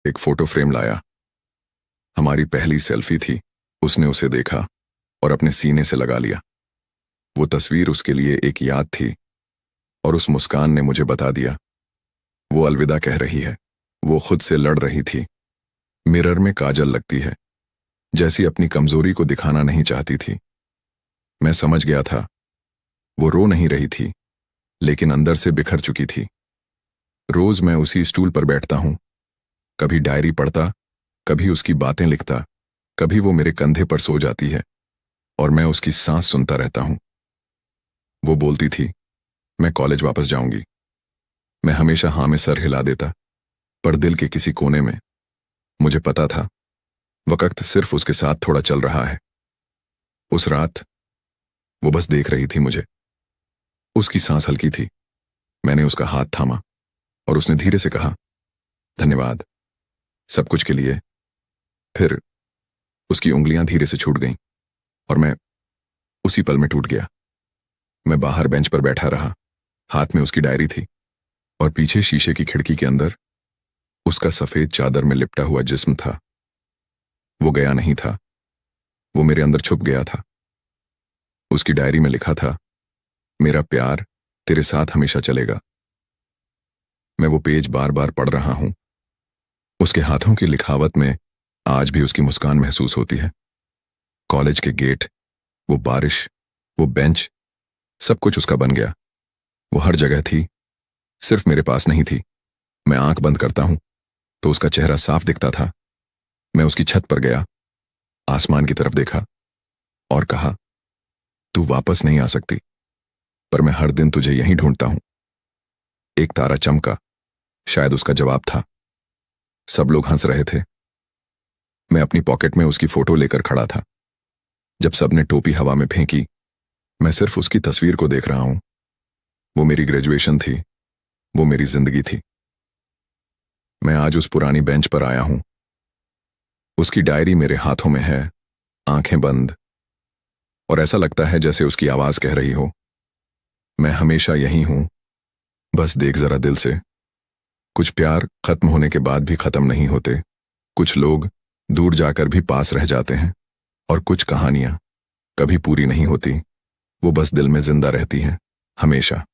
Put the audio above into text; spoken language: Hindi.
एक फोटो फ्रेम लाया। हमारी पहली सेल्फी थी। उसने उसे देखा और अपने सीने से लगा लिया। वो तस्वीर उसके लिए एक याद थी और उस मुस्कान ने मुझे बता दिया वो अलविदा कह रही है। वो खुद से लड़ रही थी। मिरर में काजल लगती है, जैसी अपनी कमजोरी को दिखाना नहीं चाहती थी। मैं समझ गया था वो रो नहीं रही थी, लेकिन अंदर से बिखर चुकी थी। रोज मैं उसी स्टूल पर बैठता हूं, कभी डायरी पढ़ता, कभी उसकी बातें लिखता, कभी वो मेरे कंधे पर सो जाती है और मैं उसकी सांस सुनता रहता हूं। वो बोलती थी, मैं कॉलेज वापस जाऊंगी। मैं हमेशा हाँ में सर हिला देता, पर दिल के किसी कोने में मुझे पता था वक्त सिर्फ उसके साथ थोड़ा चल रहा है। उस रात वो बस देख रही थी मुझे। उसकी सांस हल्की थी। मैंने उसका हाथ थामा और उसने धीरे से कहा, धन्यवाद सब कुछ के लिए। फिर उसकी उंगलियां धीरे से छूट गईं और मैं उसी पल में टूट गया। मैं बाहर बेंच पर बैठा रहा, हाथ में उसकी डायरी थी और पीछे शीशे की खिड़की के अंदर उसका सफेद चादर में लिपटा हुआ जिस्म था। वो गया नहीं था, वो मेरे अंदर छुप गया था। उसकी डायरी में लिखा था, मेरा प्यार तेरे साथ हमेशा चलेगा। मैं वो पेज बार बार पढ़ रहा हूं। उसके हाथों की लिखावट में आज भी उसकी मुस्कान महसूस होती है। कॉलेज के गेट, वो बारिश, वो बेंच, सब कुछ उसका बन गया। वो हर जगह थी, सिर्फ मेरे पास नहीं थी। मैं आंख बंद करता हूं तो उसका चेहरा साफ दिखता था। मैं उसकी छत पर गया, आसमान की तरफ देखा और कहा, तू वापस नहीं आ सकती, पर मैं हर दिन तुझे यहीं ढूंढता हूं। एक तारा चमका, शायद उसका जवाब था। सब लोग हंस रहे थे। मैं अपनी पॉकेट में उसकी फोटो लेकर खड़ा था। जब सबने टोपी हवा में फेंकी, मैं सिर्फ उसकी तस्वीर को देख रहा हूं। वो मेरी ग्रेजुएशन थी, वो मेरी जिंदगी थी। मैं आज उस पुरानी बेंच पर आया हूं। उसकी डायरी मेरे हाथों में है, आंखें बंद, और ऐसा लगता है जैसे उसकी आवाज कह रही हो, मैं हमेशा यही हूं, बस देख जरा दिल से। कुछ प्यार खत्म होने के बाद भी खत्म नहीं होते, कुछ लोग दूर जाकर भी पास रह जाते हैं, और कुछ कहानियां कभी पूरी नहीं होती, वो बस दिल में जिंदा रहती हैं, हमेशा।